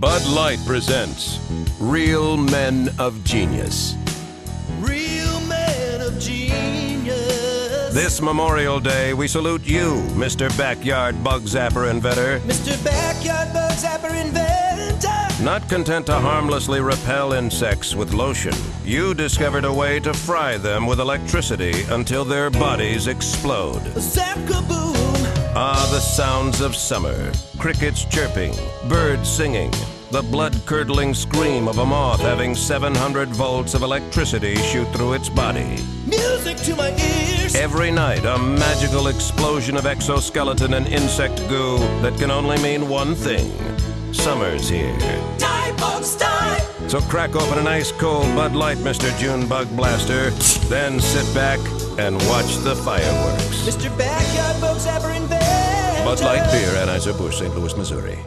Bud Light presents Real Men of Genius. Real men of genius. This Memorial Day, we salute you, Mr. Backyard Bug Zapper Inventor. Mr. Backyard Bug Zapper Inventor. Not content to harmlessly repel insects with lotion, you discovered a way to fry them with electricity until their bodies explode. Zap kaboom. Ah, the sounds of summer. Crickets chirping, birds singing, the blood-curdling scream of a moth having 700 volts of electricity shoot through its body. Music to my ears. Every night, a magical explosion of exoskeleton and insect goo that can only mean one thing. Summer's here. Die, bugs, die. So crack open an ice-cold Bud Light, Mr. June Bug Blaster, then sit back and watch the fireworks. Mr. Backyard Bug Zapper Inventor. Bud Light Beer, Anheuser-Busch, St. Louis, Missouri.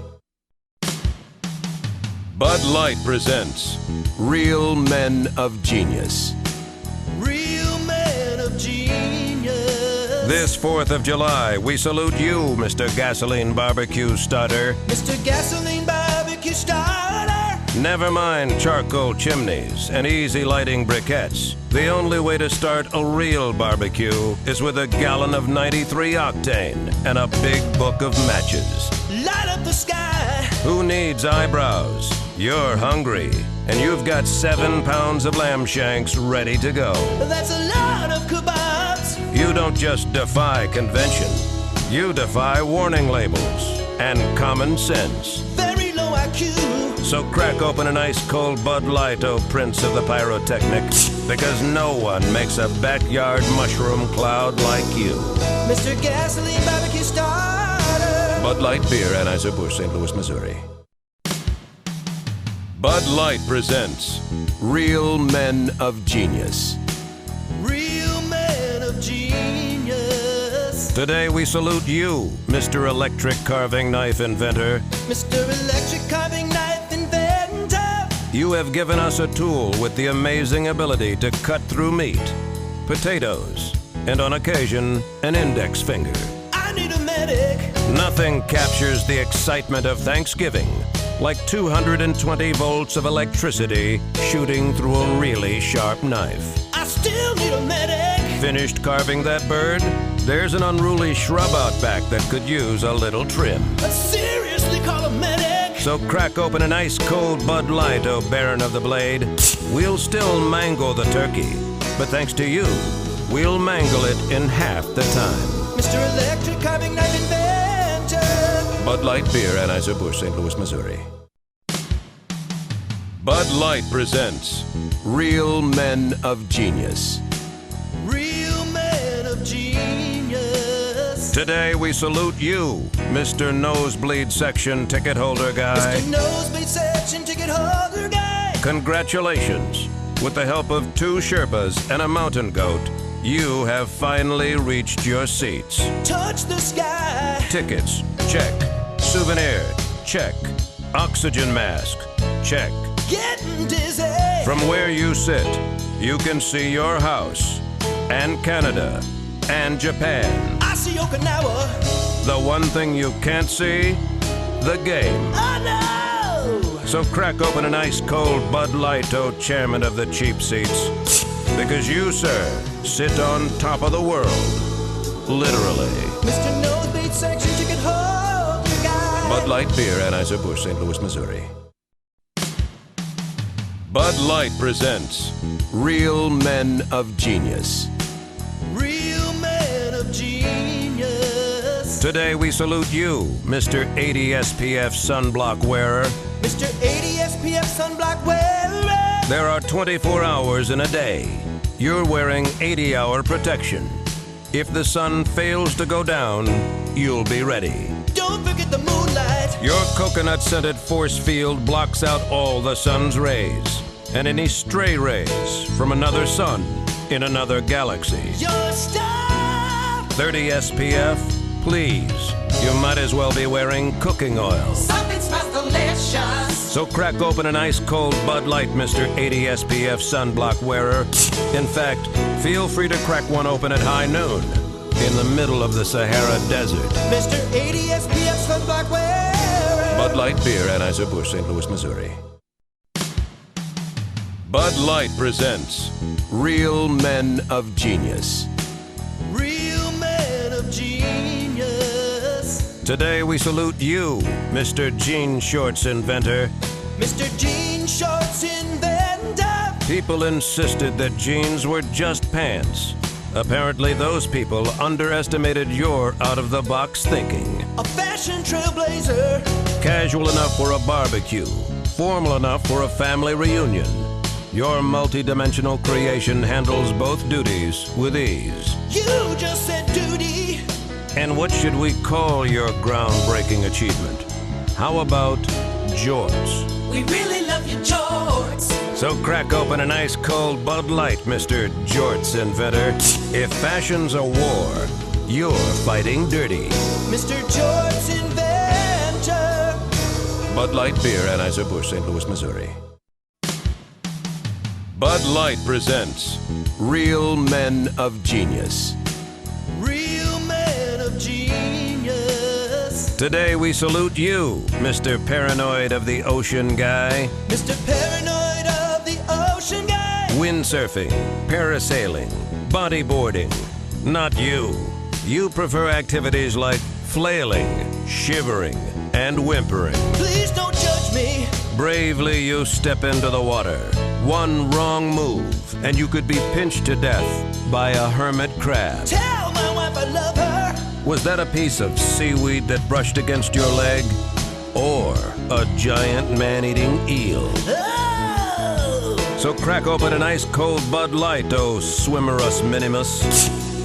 Bud Light presents Real Men of Genius. Real men of genius. This 4th of July, we salute you, Mr. Gasoline Barbecue Starter. Mr. Gasoline Barbecue Starter. Never mind charcoal chimneys and easy lighting briquettes. The only way to start a real barbecue is with a gallon of 93 octane and a big book of matches. Light up the sky. Who needs eyebrows? You're hungry, and you've got 7 pounds of lamb shanks ready to go. That's a lot of kebabs. You don't just defy convention. You defy warning labels and common sense. Very low IQ. So crack open an ice-cold Bud Light, oh Prince of the Pyrotechnic, because no one makes a backyard mushroom cloud like you. Mr. Gasoline Barbecue Starter. Bud Light Beer, Anheuser-Busch, St. Louis, Missouri. Bud Light presents Real Men of Genius. Real men of genius. Today we salute you, Mr. Electric Carving Knife Inventor. Mr. Electric Carving Knife Inventor. You have given us a tool with the amazing ability to cut through meat, potatoes, and on occasion, an index finger. I need a medic. Nothing captures the excitement of Thanksgiving like 220 volts of electricity shooting through a really sharp knife. I still need a medic. Finished carving that bird? There's an unruly shrub out back that could use a little trim. Seriously, call a medic. So crack open an ice-cold Bud Light, oh Baron of the Blade. We'll still mangle the turkey, but thanks to you, we'll mangle it in half the time. Mr. Electric Carving Knife Inventor. Bud Light Beer, Anheuser-Busch, St. Louis, Missouri. Bud Light presents Real Men of Genius. Real men of genius. Today we salute you, Mr. Nosebleed Section Ticket Holder Guy. Mr. Nosebleed Section Ticket Holder Guy. Congratulations. With the help of 2 Sherpas and a mountain goat, you have finally reached your seats. Touch the sky. Tickets, check. Souvenir, check. Oxygen mask, check. Getting dizzy. From where you sit, you can see your house, and Canada, and Japan. I see Okinawa. The one thing you can't see? The game. Oh no! So crack open an ice-cold Bud Light, oh Chairman of the Cheap Seats. Because you, sir, sit on top of the world. Literally. Mr. Nosebleed Section Ticket Holder Guy. Bud Light Beer, Anheuser-Busch, St. Louis, Missouri. Bud Light presents Real Men of Genius. Real men of genius. Today we salute you, Mr. 80 SPF sunblock wearer. Mr. 80 SPF sunblock wearer. There are 24 hours in a day. You're wearing 80-hour protection. If the sun fails to go down, you'll be ready. Don't forget the moonlight. Your coconut-scented force field blocks out all the sun's rays and any stray rays from another sun in another galaxy. Your star. 30 SPF, please. You might as well be wearing cooking oil. Something smells delicious. So crack open an ice-cold Bud Light, Mr. 80 SPF sunblock wearer. In fact, feel free to crack one open at high noon in the middle of the Sahara Desert. Mr. 80 SPF sunblock wearer. Bud Light Beer, Anheuser-Busch, St. Louis, Missouri. Bud Light presents Real Men of Genius. Real men of genius. Today we salute you, Mr. Jean Shorts inventor. Mr. Jean Shorts inventor. People insisted that jeans were just pants. Apparently those people underestimated your out-of-the-box thinking. A fashion trailblazer. Casual enough for a barbecue, formal enough for a family reunion. Your multi-dimensional creation handles both duties with ease. You just said duty. And what should we call your groundbreaking achievement? How about jorts? We really love your jorts. So crack open an ice cold Bud Light, Mr. Jorts inventor. If fashion's a war, you're fighting dirty. Mr. Jorts inventor. Bud Light Beer, Anheuser-Busch, St. Louis, Missouri. Bud Light presents Real Men of Genius. Real men of genius. Today we salute you, Mr. Paranoid of the Ocean Guy. Mr. Paranoid of the Ocean Guy. Windsurfing, parasailing, bodyboarding. Not you. You prefer activities like flailing, shivering, and whimpering. Please don't judge me. Bravely you step into the water. One wrong move, and you could be pinched to death by a hermit crab. Tell my wife I love her. Was that a piece of seaweed that brushed against your leg? Or a giant man-eating eel? Oh! So crack open an ice-cold Bud Light, oh swimmerus minimus,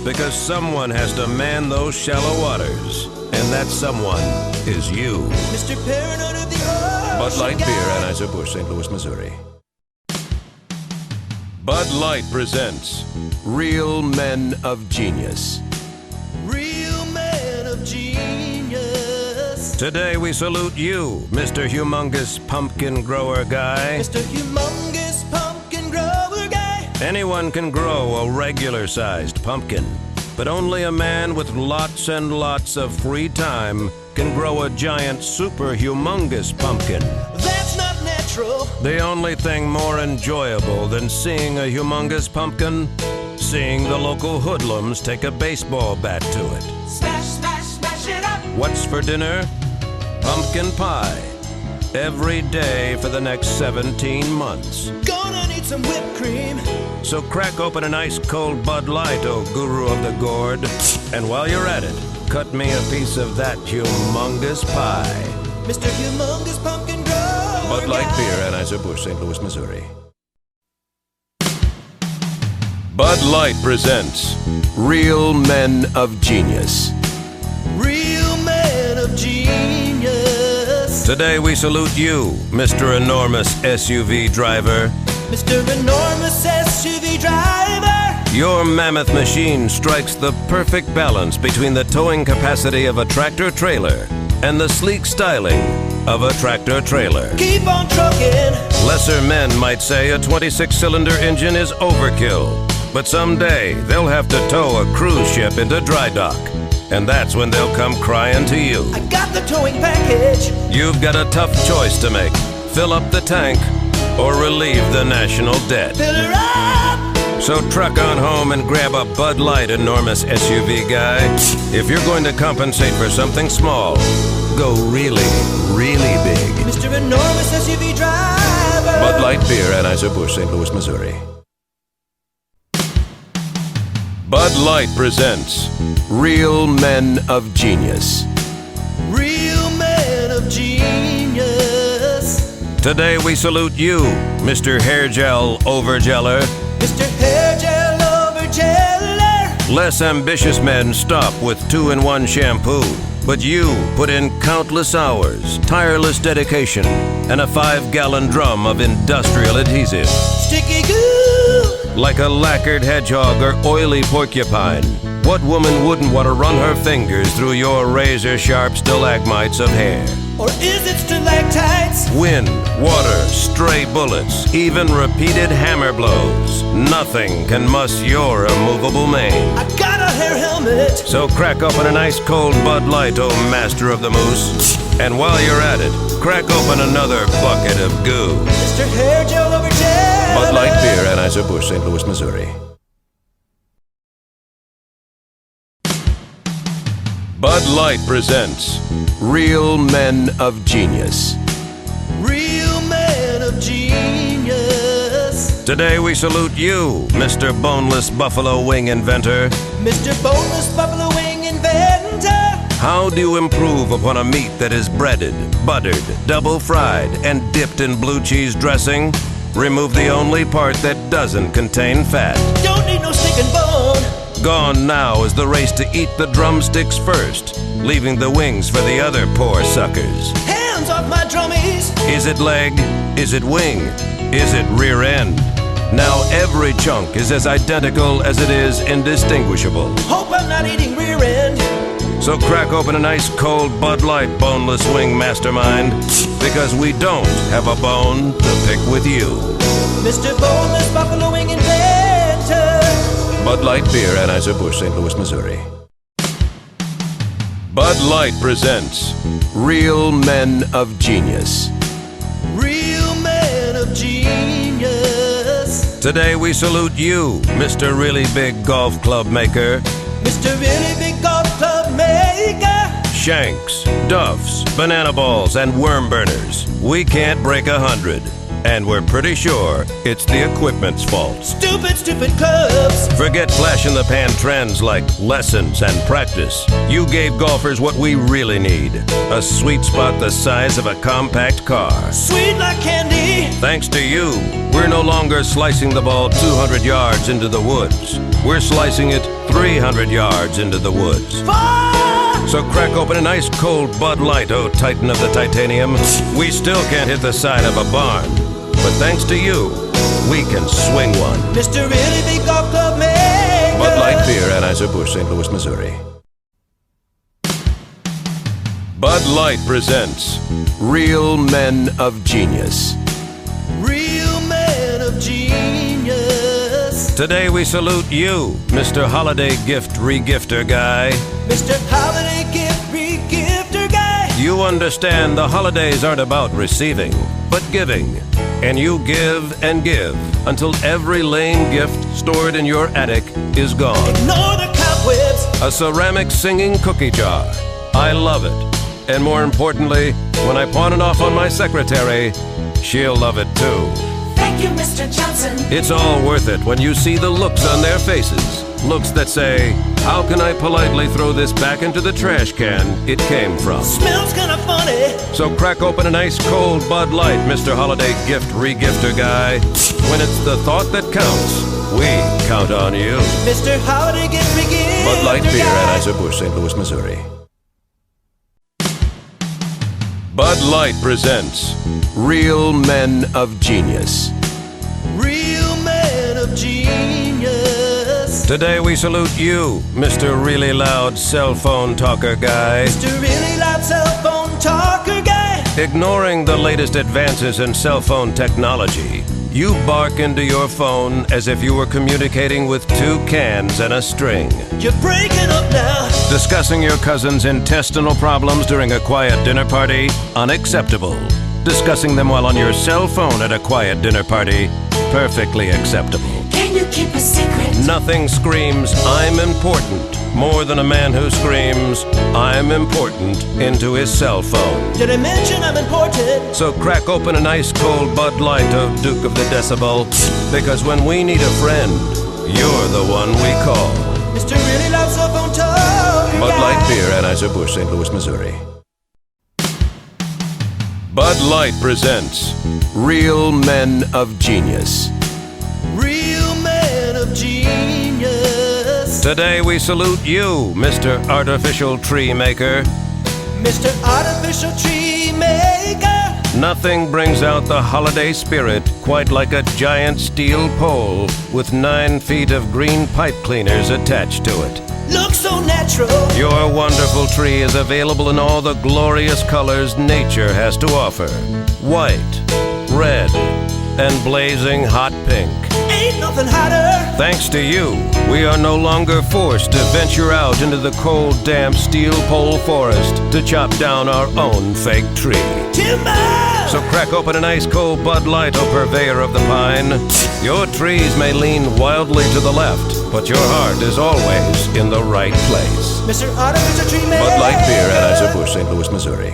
because someone has to man those shallow waters, and that someone is you. Mr. Paranoid of the Ocean Bud Light Guy. Beer, Anheuser-Busch, St. Louis, Missouri. Bud Light presents Real Men of Genius. Real men of genius. Today we salute you, Mr. Humongous Pumpkin Grower Guy. Mr. Humongous Pumpkin Grower Guy. Anyone can grow a regular-sized pumpkin, but only a man with lots and lots of free time can grow a giant super humongous pumpkin. That's not natural. The only thing more enjoyable than seeing a humongous pumpkin, seeing the local hoodlums take a baseball bat to it. Smash, smash, smash it up. What's for dinner? Pumpkin pie. Every day for the next 17 months. Gonna need some whipped cream. So crack open an ice-cold Bud Light, oh guru of the gourd. And while you're at it, cut me a piece of that humongous pie. Mr. Humongous Pumpkin Grower Bud Light Guy. Beer, Anheuser-Busch, St. Louis, Missouri. Bud Light presents Real Men of Genius. Real men of genius. Today we salute you, Mr. Enormous SUV driver. Mr. Enormous SUV driver. Your mammoth machine strikes the perfect balance between the towing capacity of a tractor-trailer and the sleek styling of a tractor-trailer. Keep on trucking. Lesser men might say a 26-cylinder engine is overkill, but someday they'll have to tow a cruise ship into dry dock, and that's when they'll come crying to you. I got the towing package. You've got a tough choice to make. Fill up the tank or relieve the national debt. Fill her up. So truck on home and grab a Bud Light Enormous SUV Guy. If you're going to compensate for something small, go really, really big. Mr. Enormous SUV driver. Bud Light Beer, Anheuser-Busch, St. Louis, Missouri. Bud Light presents Real Men of Genius. Real men of genius. Today we salute you, Mr. Hair Gel Overgeller. Mr. Hair Gel Overgeller. Less ambitious men stop with 2-in-1 shampoo, but you put in countless hours, tireless dedication, and a 5-gallon drum of industrial adhesive. Sticky goo. Like a lacquered hedgehog or oily porcupine, what woman wouldn't want to run her fingers through your razor-sharp stalagmites of hair? Or is it stalactites? Wind, water, stray bullets, even repeated hammer blows. Nothing can muss your immovable mane. I got a hair helmet. So crack open an ice cold Bud Light, oh master of the moose. And while you're at it, crack open another bucket of goo. Mr. Hair Gel over gel. Bud Light Beer, Anheuser-Busch, St. Louis, Missouri. Bud Light presents Real Men of Genius. Real men of genius. Today we salute you, Mr. Boneless Buffalo Wing Inventor. Mr. Boneless Buffalo Wing Inventor. How do you improve upon a meat that is breaded, buttered, double fried, and dipped in blue cheese dressing? Remove the only part that doesn't contain fat. Don't need no stinking bone. Gone now is the race to eat the drumsticks first, leaving the wings for the other poor suckers. Hands off my drummies. Is it leg? Is it wing? Is it rear end? Now every chunk is as identical as it is indistinguishable. Hope I'm not eating rear end. So crack open an ice cold Bud Light Boneless Wing Mastermind, because we don't have a bone to pick with you. Mr. Boneless Buffalo Wing Inventor. Bud Light Beer, Anheuser-Busch, St. Louis, Missouri. Bud Light presents Real Men of Genius. Real men of genius. Today we salute you, Mr. Really Big Golf Club Maker. Mr. Really Big Golf Club Maker. Shanks, Duffs, Banana Balls, and Worm Burners. We can't break 100. And we're pretty sure it's the equipment's fault. Stupid, stupid clubs. Forget flash-in-the-pan trends like lessons and practice. You gave golfers what we really need. A sweet spot the size of a compact car. Sweet like candy. Thanks to you, we're no longer slicing the ball 200 yards into the woods. We're slicing it 300 yards into the woods. Far. So crack open an ice cold Bud Light, oh Titan of the titanium. We still can't hit the side of a barn. But thanks to you, we can swing one. Mr. Really Big Golf Club Maker. Bud Light Beer, Anheuser-Busch, St. Louis, Missouri. Bud Light presents Real Men of Genius. Real men of genius. Today we salute you, Mr. Holiday Gift Regifter Guy. Mr. Holiday Gift Regifter Guy. You understand the holidays aren't about receiving, but giving. And you give and give until every lame gift stored in your attic is gone. Ignore the cobwebs. A ceramic singing cookie jar. I love it. And more importantly, when I pawn it off on my secretary, she'll love it too. Thank you, Mr. Johnson. It's all worth it when you see the looks on their faces. Looks that say, how can I politely throw this back into the trash can it came from? Smells kinda funny. So crack open an ice cold Bud Light, Mr. Holiday Gift Regifter Guy. When it's the thought that counts, we count on you. Mr. Holiday Gift Regifter Bud Light Beer, Guy. Anheuser-Busch, St. Louis, Missouri. Bud Light presents Real Men of Genius. Real men of genius. Today we salute you, Mr. Really Loud Cell Phone Talker Guy. Mr. Really Loud Cell Phone Talker Guy. Ignoring the latest advances in cell phone technology, you bark into your phone as if you were communicating with 2 cans and a string. You're breaking up now. Discussing your cousin's intestinal problems during a quiet dinner party? Unacceptable. Discussing them while on your cell phone at a quiet dinner party? Perfectly acceptable. Can you keep a secret? Nothing screams, I'm important, more than a man who screams, I'm important, into his cell phone. Did I mention I'm important? So crack open an ice cold Bud Light, oh Duke of the Decibel, because when we need a friend, you're the one we call. Mr. Really Loud Cell Phone Talker Bud Guy. Light Beer, Anheuser-Busch, St. Louis, Missouri. Bud Light presents Real Men of Genius. Real men of genius. Today we salute you, Mr. Artificial Tree Maker. Mr. Artificial Tree Maker. Nothing brings out the holiday spirit quite like a giant steel pole with 9 feet of green pipe cleaners attached to it. Looks so natural. Your wonderful tree is available in all the glorious colors nature has to offer. White, red, and blazing hot pink. Ain't nothing hotter. Thanks to you, we are no longer forced to venture out into the cold, damp steel pole forest to chop down our own fake tree. Timber! So crack open an ice-cold Bud Light, oh purveyor of the pine. Your trees may lean wildly to the left, but your heart is always in the right place. Mr. Artificial Tree Man. Bud Light Beer, Anheuser-Busch, St. Louis, Missouri.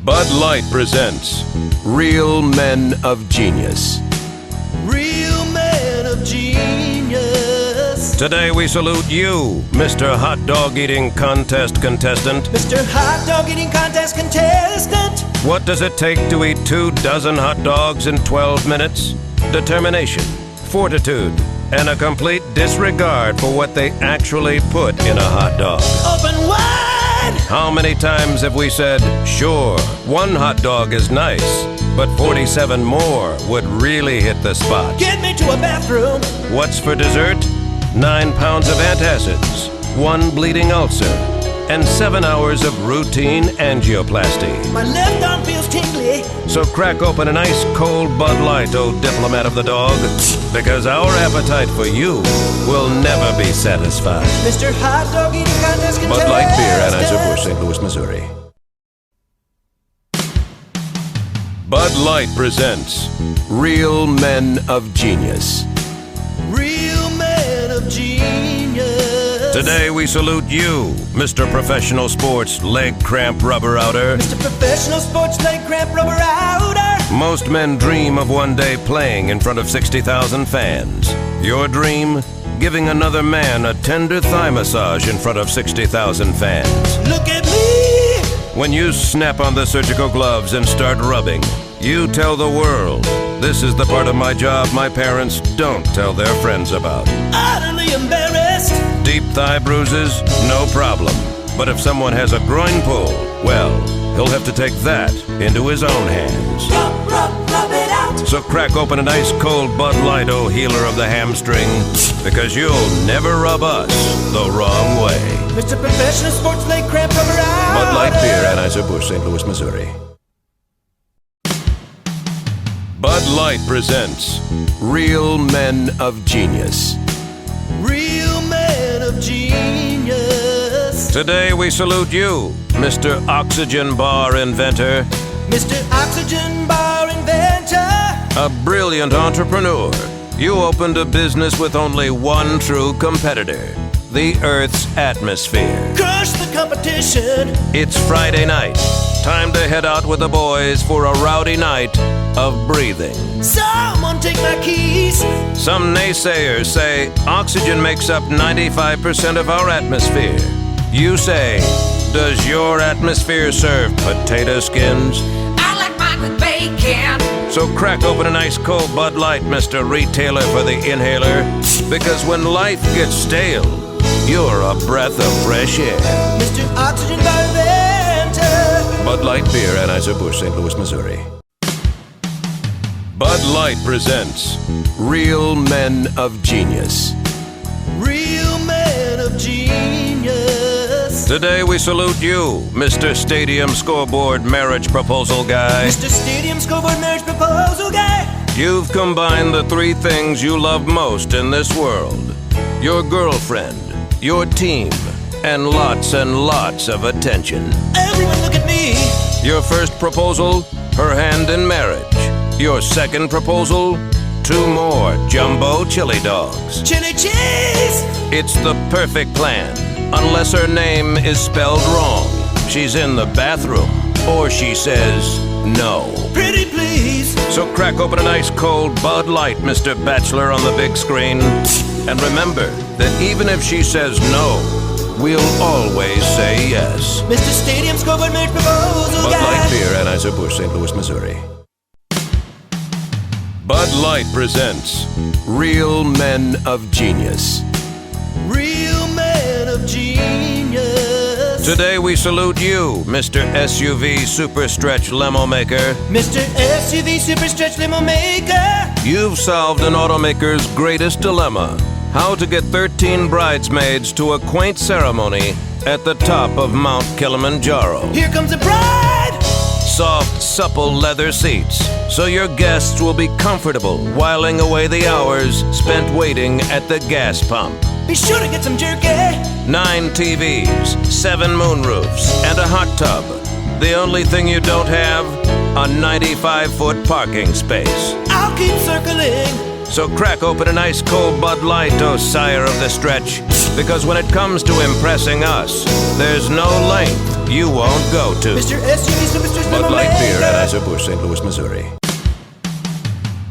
Bud Light presents Real Men of Genius. Real man of genius. Today we salute you, Mr. Hot Dog Eating Contest contestant. Mr. Hot Dog Eating Contest contestant. What does it take to eat 24 hot dogs in 12 minutes? Determination, fortitude, and a complete disregard for what they actually put in a hot dog. Open wide. How many times have we said, sure, one hot dog is nice, but 47 more would really hit the spot? Get me to a bathroom. What's for dessert? 9 pounds of antacids, 1 bleeding ulcer, and 7 hours of routine angioplasty. My left arm feels tingly. So crack open an ice-cold Bud Light, oh diplomat of the dog, because our appetite for you will never be satisfied. Mr. Hot Dog Eating Contest contestant. Bud Light Beer, Anheuser-Busch, St. Louis, Missouri. Bud Light presents Real Men of Genius. Real man of genius. Today we salute you, Mr. Professional Sports Leg Cramp Rubber Outer. Mr. Professional Sports Leg Cramp Rubber Outer. Most men dream of one day playing in front of 60,000 fans. Your dream? Giving another man a tender thigh massage in front of 60,000 fans. Look at me. When you snap on the surgical gloves and start rubbing, you tell the world, this is the part of my job my parents don't tell their friends about. Utterly embarrassed. Deep thigh bruises? No problem. But if someone has a groin pull, well, he'll have to take that into his own hands. Rub it out. So crack open an ice-cold Bud Light, oh healer of the hamstring, because you'll never rub us the wrong way. Mr. Professional Sports Leg Cramp Rubber Outer. Bud Light Beer, Anheuser-Busch, St. Louis, Missouri. Bud Light presents Real Men of Genius. Real man of genius. Today we salute you, Mr. Oxygen Bar Inventor, Mr. Oxygen Bar Inventor. a brilliant entrepreneur. You opened a business with only one true competitor, the Earth's atmosphere. Crush the competition. It's Friday night. Time to head out with the boys for a rowdy night of breathing. Someone take my keys. Some naysayers say oxygen makes up 95% of our atmosphere. You say, does your atmosphere serve potato skins? I like mine with bacon. So crack open an ice-cold Bud Light, Mr. Retailer for the inhaler, because when life gets stale, you're a breath of fresh air. Mr. Oxygen Bar Inventor. Bud Light Beer, Anheuser-Busch, St. Louis, Missouri. Bud Light presents Real Men of Genius. Real man of genius. Today we salute you, Mr. Stadium Scoreboard Marriage Proposal Guy. Mr. Stadium Scoreboard Marriage Proposal Guy. You've combined the 3 things you love most in this world: your girlfriend, your team, and lots of attention. Everyone look at me. Your first proposal, her hand in marriage. Your second proposal, 2 more jumbo chili dogs. Chili cheese. It's the perfect plan, unless her name is spelled wrong. She's in the bathroom, or she says no. Pretty please. So crack open an ice-cold Bud Light, Mr. Bachelor, on the big screen. And remember that even if she says no, we'll always say yes. Mr. Stadium Scoreboard Marriage Proposal Bud Guy. Light Beer, Anheuser-Busch, St. Louis, Missouri. Bud Light presents Real Men of Genius. Real man of genius. Today we salute you, Mr. SUV Super Stretch Limo Maker. Mr. SUV Super Stretch Limo Maker. You've solved an automaker's greatest dilemma: how to get 13 bridesmaids to a quaint ceremony at the top of Mount Kilimanjaro. Here comes the bride. soft, supple leather seats, so your guests will be comfortable whiling away the hours spent waiting at the gas pump. Be sure to get some jerky. 9 TVs, 7 moonroofs, and a hot tub. The only thing you don't have, a 95-foot parking space. I'll keep circling. So crack open an ice cold Bud Light, oh sire of the stretch, because when it comes to impressing us, there's no length you won't go to. Mr. SUV Superstars Bud never Light made Beer, it. Anheuser-Busch, St. Louis, Missouri.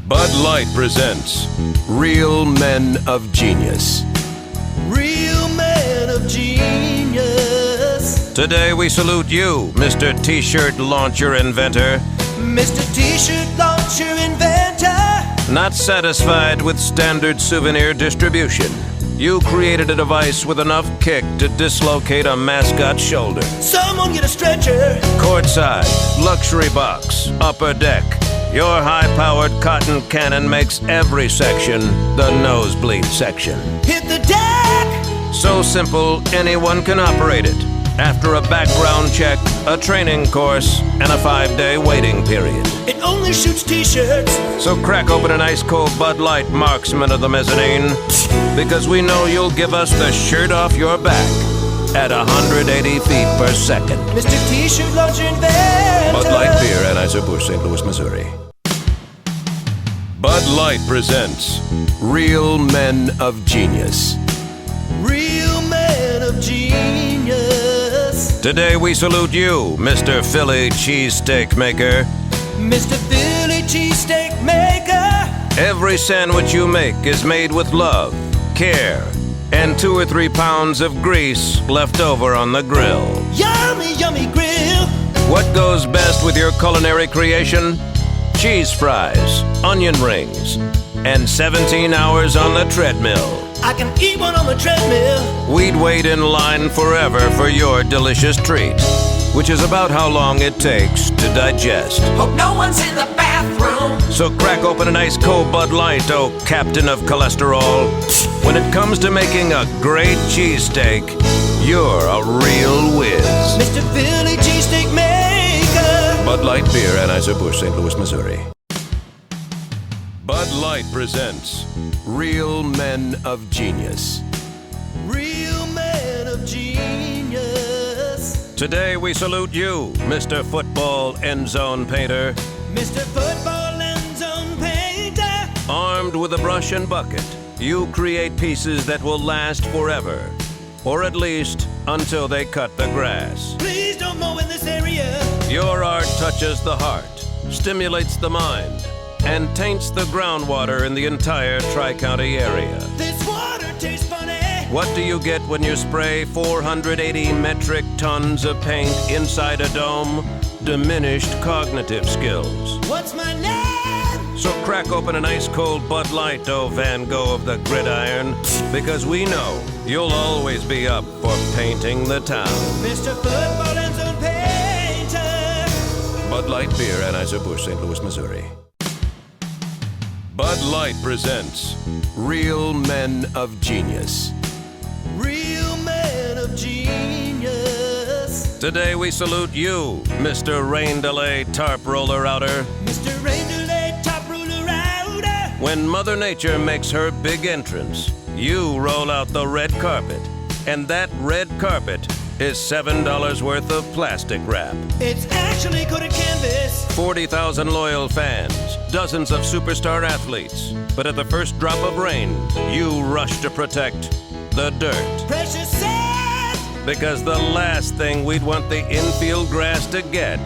Bud Light presents Real Men of Genius. Real man of genius. Today we salute you, Mr. T-shirt launcher inventor. Mr. T-shirt launcher inventor. Not satisfied with standard souvenir distribution, you created a device with enough kick to dislocate a mascot's shoulder. Someone get a stretcher. Courtside, luxury box, upper deck. Your high-powered cotton cannon makes every section the nosebleed section. Hit the deck. So simple, anyone can operate it. After a background check, a training course, and a 5-day waiting period. It only shoots T-shirts. So crack open an ice-cold Bud Light, marksman of the mezzanine, because we know you'll give us the shirt off your back at 180 feet per second. Mr. T-shirt launcher inventor. Bud Light Beer, Anheuser-Busch, St. Louis, Missouri. Bud Light presents Real Men of Genius. Real man of genius. Today we salute you, Mr. Philly cheesesteak maker. Mr. Philly cheesesteak maker. Every sandwich you make is made with love, care, and 2 or 3 pounds of grease left over on the grill. Yummy, yummy grill. What goes best with your culinary creation? Cheese fries, onion rings, and 17 hours on the treadmill. I can eat one on the treadmill. We'd wait in line forever for your delicious treat, which is about how long it takes to digest. Hope no one's in the bathroom. So crack open an ice cold Bud Light, oh captain of cholesterol. When it comes to making a great cheesesteak, you're a real whiz. Mr. Philly cheesesteak maker. Bud Light Beer, Anheuser-Busch, St. Louis, Missouri. Bud Light presents Real Men of Genius. Real man of genius. Today we salute you, Mr. Football End Zone Painter. Mr. Football end zone painter. Armed with a brush and bucket, you create pieces that will last forever, or at least until they cut the grass. Please don't mow in this area. Your art touches the heart, stimulates the mind, and taints the groundwater in the entire Tri-County area. This water tastes funny. What do you get when you spray 480 metric tons of paint inside a dome? Diminished cognitive skills. What's my name? So crack open an ice-cold Bud Light, oh Van Gogh of the gridiron, because we know you'll always be up for painting the town. Mr. Football end zone painter. Bud Light Beer, Anheuser-Busch, St. Louis, Missouri. Bud Light presents Real Men of Genius. Real man of genius. Today we salute you, Mr. Rain Delay Tarp Roller Outer. Mr. Rain Delay top ruler outer. When Mother Nature makes her big entrance, you roll out the red carpet. And that red carpet is $7 worth of plastic wrap. It's actually coated canvas. 40,000 loyal fans, dozens of superstar athletes. But at the first drop of rain, you rush to protect the dirt. Precious sand. Because the last thing we'd want the infield grass to get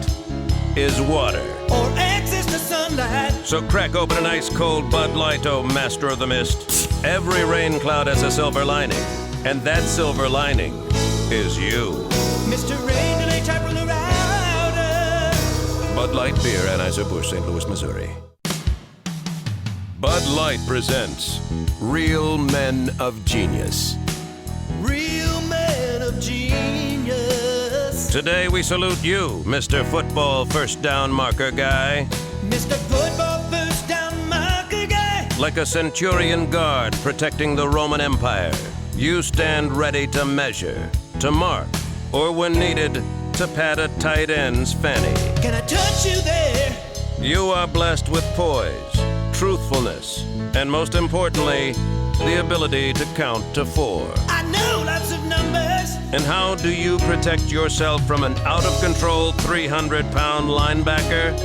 is water. Or access to sunlight. So crack open an ice-cold Bud Light, oh master of the mist. Every rain cloud has a silver lining, and that silver lining is you. Mr. Rain Delay top ruler outer. Bud Light Beer, Anheuser-Busch, St. Louis, Missouri. Bud Light presents Real Men of Genius. Real man of genius. Today we salute you, Mr. Football First Down Marker Guy. Mr. Football first down marker guy. Like a centurion guard protecting the Roman Empire, you stand ready to measure, to mark, or when needed, to pat a tight end's fanny. Can I touch you there? You are blessed with poise, truthfulness, and most importantly, the ability to count to 4. I know lots of numbers. And how do you protect yourself from an out-of-control 300-pound linebacker?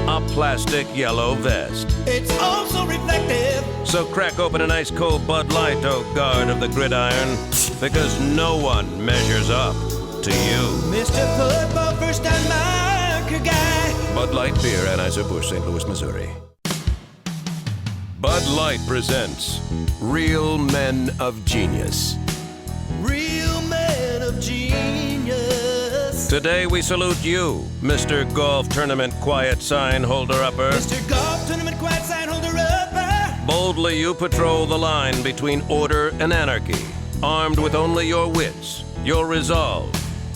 A plastic yellow vest. It's also reflective. So crack open an ice-cold Bud Light, oh guard of the gridiron, because no one measures up to you. Mr. Football First Down Marker Guy. Bud Light Beer, Anheuser-Busch, St. Louis, Missouri. Bud Light presents Real Men of Genius. Real man of genius. Today we salute you, Mr. Golf Tournament Quiet Sign Holder-Upper. Mr. Golf Tournament Quiet Sign Holder-Upper. Boldly you patrol the line between order and anarchy, armed with only your wits, your resolve,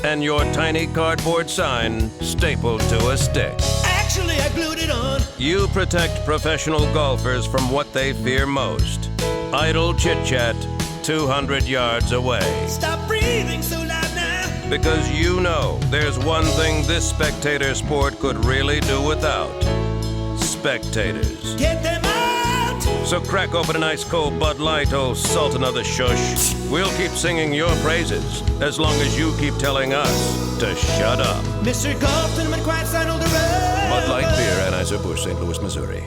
and your tiny cardboard sign stapled to a stick. Actually, I glued it on. You protect professional golfers from what they fear most. Idle chit-chat 200 yards away. Stop breathing so loud now. Because you know there's one thing this spectator sport could really do without. Spectators. Get them out. So crack open an ice-cold Bud Light, oh Sultan of the Shush. We'll keep singing your praises as long as you keep telling us to shut up. Mr. Golf Tournament Quiet Sign Holder-Upper. Bud Light Beer, Anheuser-Busch, St. Louis, Missouri.